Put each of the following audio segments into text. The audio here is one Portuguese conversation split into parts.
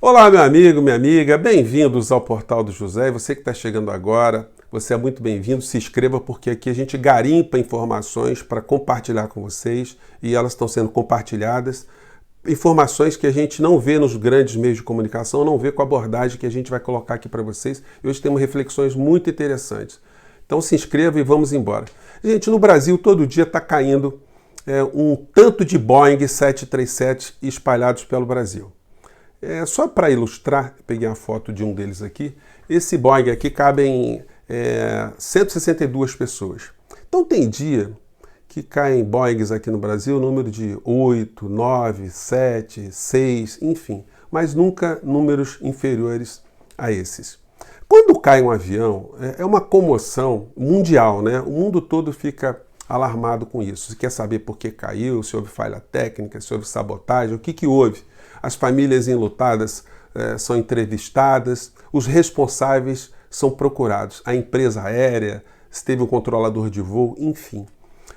Olá, meu amigo, minha amiga, bem-vindos ao Portal do José. E você que está chegando agora, você é muito bem-vindo. Se inscreva porque aqui a gente garimpa informações para compartilhar com vocês e elas estão sendo compartilhadas. Informações que a gente não vê nos grandes meios de comunicação, não vê com a abordagem que a gente vai colocar aqui para vocês. E hoje temos reflexões muito interessantes. Então se inscreva e vamos embora. Gente, no Brasil todo dia está caindo um tanto de Boeing 737 espalhados pelo Brasil. Só para ilustrar, peguei a foto de um deles aqui. Esse Boeing aqui cabem 162 pessoas. Então tem dia que caem Boeings aqui no Brasil, número de 8, 9, 7, 6, enfim, mas nunca números inferiores a esses. Quando cai um avião, é uma comoção mundial, né? O mundo todo fica alarmado com isso. Você quer saber por que caiu, se houve falha técnica, se houve sabotagem, o que houve? As famílias enlutadas são entrevistadas, os responsáveis são procurados, a empresa aérea, se teve um controlador de voo, enfim.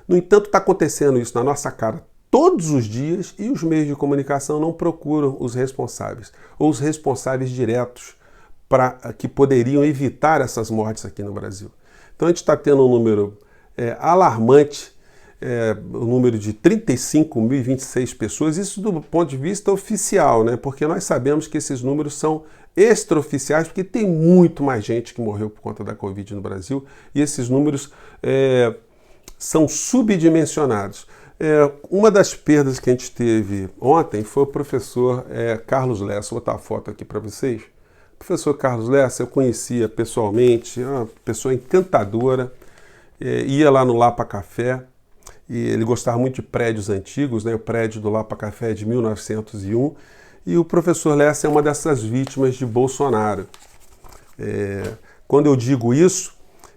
No entanto, está acontecendo isso na nossa cara todos os dias e os meios de comunicação não procuram os responsáveis, ou os responsáveis diretos que poderiam evitar essas mortes aqui no Brasil. Então a gente está tendo um número alarmante, o número de 35.026 pessoas, isso do ponto de vista oficial, né? Porque nós sabemos que esses números são extraoficiais, porque tem muito mais gente que morreu por conta da Covid no Brasil, e esses números são subdimensionados. Uma das perdas que a gente teve ontem foi o professor Carlos Lessa. Vou botar a foto aqui para vocês. O professor Carlos Lessa eu conhecia pessoalmente, é uma pessoa encantadora, ia lá no Lapa Café, e ele gostava muito de prédios antigos, né? O prédio do Lapa Café é de 1901, e o professor Lessa é uma dessas vítimas de Bolsonaro. Quando eu digo isso,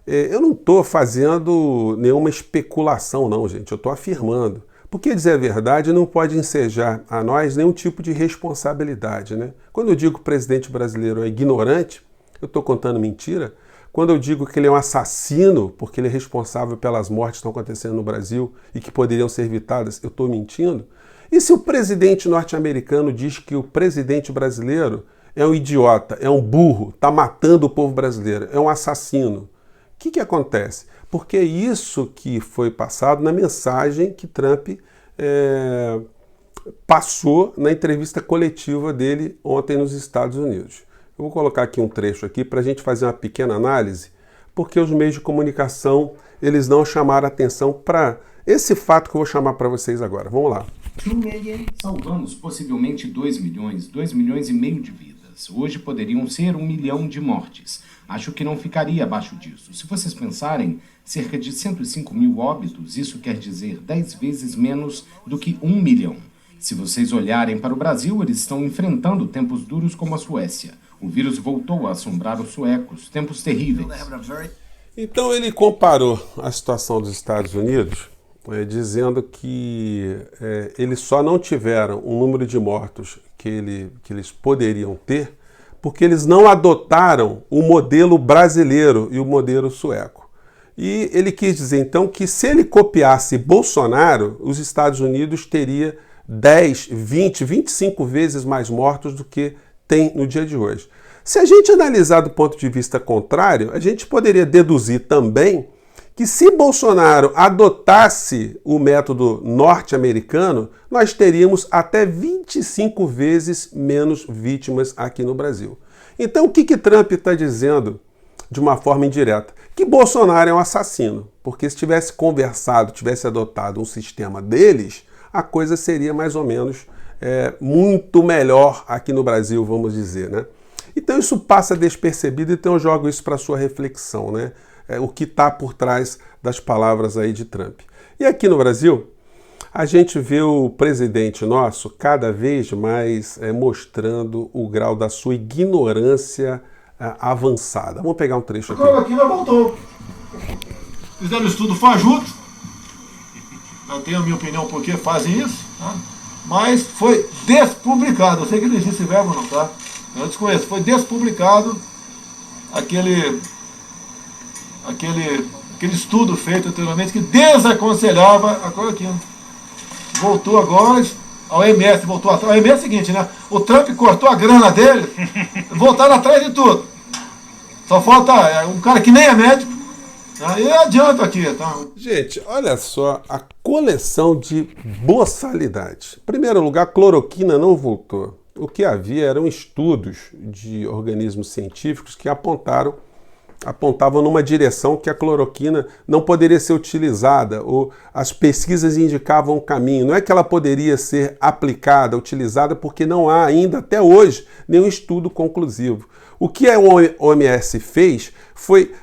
eu não estou fazendo nenhuma especulação não, gente, eu estou afirmando. Porque dizer a verdade não pode ensejar a nós nenhum tipo de responsabilidade, né? Quando eu digo que o presidente brasileiro é ignorante, eu estou contando mentira. Quando eu digo que ele é um assassino, porque ele é responsável pelas mortes que estão acontecendo no Brasil e que poderiam ser evitadas, eu estou mentindo? E se o presidente norte-americano diz que o presidente brasileiro é um idiota, é um burro, está matando o povo brasileiro, é um assassino? O que acontece? Porque é isso que foi passado na mensagem que Trump passou na entrevista coletiva dele ontem nos Estados Unidos. Eu vou colocar aqui um trecho aqui para a gente fazer uma pequena análise, porque os meios de comunicação eles não chamaram atenção para esse fato que eu vou chamar para vocês agora. Vamos lá. Salvamos possivelmente 2 milhões e meio de vidas. Hoje poderiam ser 1 milhão de mortes. Acho que não ficaria abaixo disso. Se vocês pensarem, cerca de 105 mil óbitos, isso quer dizer 10 vezes menos do que 1 milhão. Se vocês olharem para o Brasil, eles estão enfrentando tempos duros como a Suécia. O vírus voltou a assombrar os suecos, tempos terríveis. Então ele comparou a situação dos Estados Unidos, dizendo que eles só não tiveram um número de mortos que eles poderiam ter, porque eles não adotaram o modelo brasileiro e o modelo sueco. E ele quis dizer então que se ele copiasse Bolsonaro, os Estados Unidos teria 10, 20, 25 vezes mais mortos do que tem no dia de hoje. Se a gente analisar do ponto de vista contrário, a gente poderia deduzir também que se Bolsonaro adotasse o método norte-americano, nós teríamos até 25 vezes menos vítimas aqui no Brasil. Então o que Trump está dizendo de uma forma indireta? Que Bolsonaro é um assassino, porque se tivesse conversado, tivesse adotado um sistema deles, a coisa seria mais ou menos muito melhor aqui no Brasil, vamos dizer, né? Então isso passa despercebido, então eu jogo isso para a sua reflexão, né? O que está por trás das palavras aí de Trump. E aqui no Brasil, a gente vê o presidente nosso cada vez mais mostrando o grau da sua ignorância avançada. Vamos pegar um trecho aqui. A cloroquina voltou. Fizeram um estudo fajuto. Não tenho a minha opinião por que fazem isso, tá? Mas foi despublicado. Eu sei que não existe esse verbo não, tá? Eu desconheço. Foi despublicado aquele estudo feito anteriormente que desaconselhava a cloroquina. Voltou agora, A OMS voltou atrás. A OMS é o seguinte, né? O Trump cortou a grana dele, voltaram atrás de tudo. Só falta um cara que nem é médico. Aí adianta aqui, tá? Gente, olha só a coleção de boçalidade. Em primeiro lugar, a cloroquina não voltou. O que havia eram estudos de organismos científicos que apontavam numa direção que a cloroquina não poderia ser utilizada, ou as pesquisas indicavam um caminho. Não é que ela poderia ser aplicada, utilizada, porque não há ainda, até hoje, nenhum estudo conclusivo. O que a OMS fez foi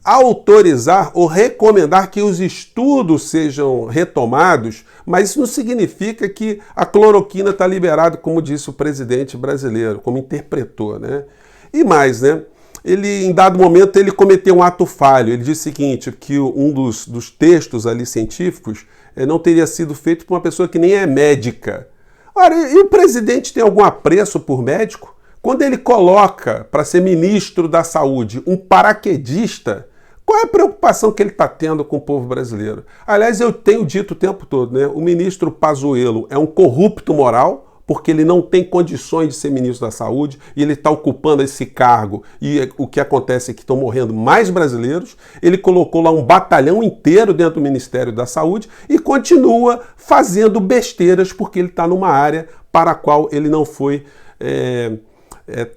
autorizar ou recomendar que os estudos sejam retomados, mas isso não significa que a cloroquina está liberada, como disse o presidente brasileiro, como interpretou, né? E mais, né? Ele, em dado momento, ele cometeu um ato falho. Ele disse o seguinte, que um dos textos ali científicos não teria sido feito por uma pessoa que nem é médica. Ora, e o presidente tem algum apreço por médico? Quando ele coloca para ser ministro da Saúde um paraquedista, qual é a preocupação que ele está tendo com o povo brasileiro? Aliás, eu tenho dito o tempo todo, né? O ministro Pazuello é um corrupto moral, porque ele não tem condições de ser ministro da Saúde e ele está ocupando esse cargo. E o que acontece é que estão morrendo mais brasileiros. Ele colocou lá um batalhão inteiro dentro do Ministério da Saúde e continua fazendo besteiras porque ele está numa área para a qual ele não foi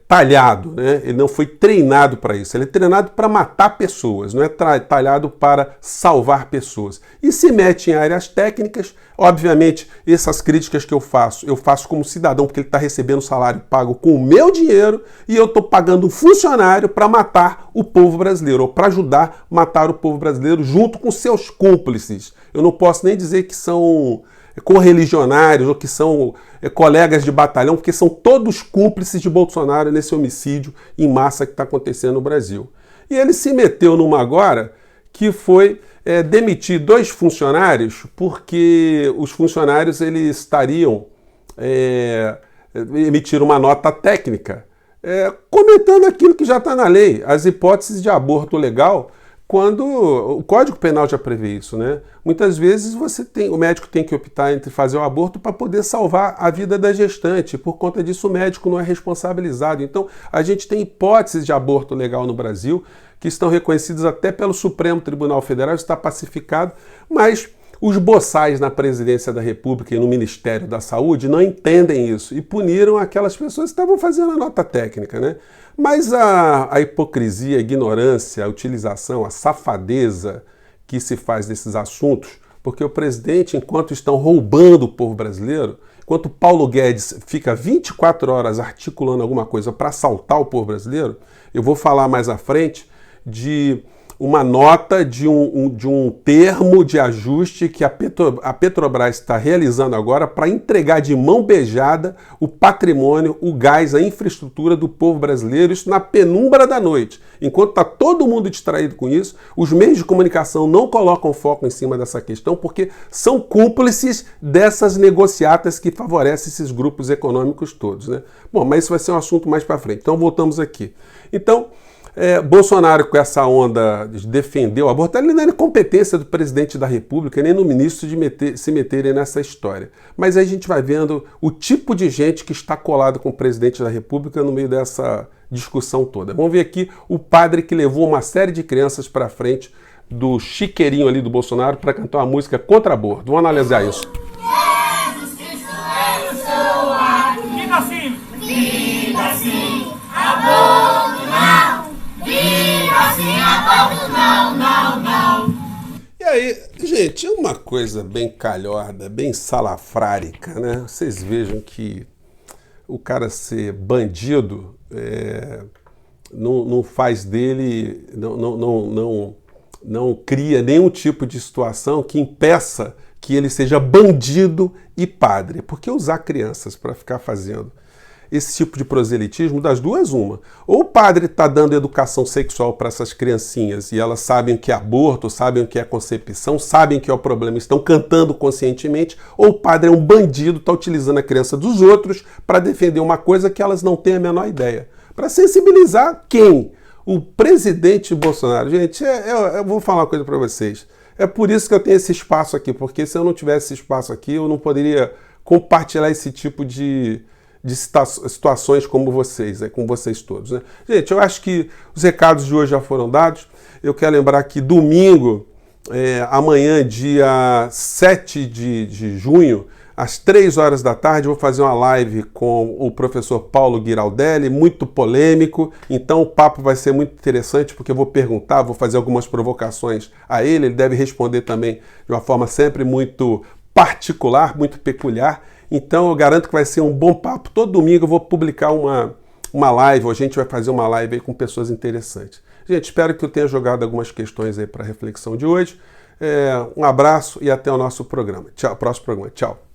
talhado, né? Ele não foi treinado para isso. Ele é treinado para matar pessoas, não é talhado para salvar pessoas. E se mete em áreas técnicas. Obviamente, essas críticas que eu faço como cidadão, porque ele está recebendo salário pago com o meu dinheiro e eu estou pagando um funcionário para matar o povo brasileiro, ou para ajudar a matar o povo brasileiro junto com seus cúmplices. Eu não posso nem dizer que são correligionários ou que são colegas de batalhão, porque são todos cúmplices de Bolsonaro nesse homicídio em massa que está acontecendo no Brasil. E ele se meteu numa agora que foi demitir 2 funcionários, porque os funcionários eles estariam emitir uma nota técnica comentando aquilo que já está na lei, as hipóteses de aborto legal, quando o Código Penal já prevê isso, né? Muitas vezes o médico tem que optar entre fazer o aborto para poder salvar a vida da gestante. Por conta disso, o médico não é responsabilizado. Então, a gente tem hipóteses de aborto legal no Brasil que estão reconhecidas até pelo Supremo Tribunal Federal, está pacificado, mas os boçais na presidência da República e no Ministério da Saúde não entendem isso e puniram aquelas pessoas que estavam fazendo a nota técnica, né? Mas a hipocrisia, a ignorância, a utilização, a safadeza que se faz desses assuntos, porque o presidente, enquanto estão roubando o povo brasileiro, enquanto Paulo Guedes fica 24 horas articulando alguma coisa para assaltar o povo brasileiro, eu vou falar mais à frente de uma nota de um termo de ajuste que a Petrobras está realizando agora para entregar de mão beijada o patrimônio, o gás, a infraestrutura do povo brasileiro, isso na penumbra da noite. Enquanto está todo mundo distraído com isso, os meios de comunicação não colocam foco em cima dessa questão porque são cúmplices dessas negociatas que favorecem esses grupos econômicos todos, né? Bom, mas isso vai ser um assunto mais para frente. Então voltamos aqui. Então, Bolsonaro, com essa onda de defender o aborto, ele não é competência do presidente da República, nem no ministro de se meterem nessa história. Mas aí a gente vai vendo o tipo de gente que está colado com o presidente da República no meio dessa discussão toda. Vamos ver aqui o padre que levou uma série de crianças para frente do chiqueirinho ali do Bolsonaro para cantar uma música contra aborto. Vamos analisar isso. Jesus Cristo é o seu ar. Vida sim! Vida sim! Aborto não! Vida sim! Aborto não, não, não! E aí, gente, é uma coisa bem calhorda, bem salafrárica, né? Vocês vejam que o cara ser bandido não faz dele, não cria nenhum tipo de situação que impeça que ele seja bandido e padre. Por que usar crianças para ficar fazendo esse tipo de proselitismo? Das duas, uma. Ou o padre está dando educação sexual para essas criancinhas e elas sabem o que é aborto, sabem o que é concepção, sabem que é o problema, estão cantando conscientemente, ou o padre é um bandido, está utilizando a criança dos outros para defender uma coisa que elas não têm a menor ideia. Para sensibilizar quem? O presidente Bolsonaro. Gente, eu vou falar uma coisa para vocês. É por isso que eu tenho esse espaço aqui, porque se eu não tivesse esse espaço aqui, eu não poderia compartilhar esse tipo de situações como vocês, com vocês todos, né? Gente, eu acho que os recados de hoje já foram dados. Eu quero lembrar que domingo, amanhã, dia 7 de junho, às 3 horas da tarde, eu vou fazer uma live com o professor Paulo Giraldelli, muito polêmico, então o papo vai ser muito interessante, porque eu vou perguntar, vou fazer algumas provocações a ele deve responder também de uma forma sempre muito particular, muito peculiar, então eu garanto que vai ser um bom papo. Todo domingo eu vou publicar uma live, ou a gente vai fazer uma live aí com pessoas interessantes. Gente, espero que eu tenha jogado algumas questões aí para a reflexão de hoje. Um abraço e até o nosso programa. Tchau, próximo programa. Tchau.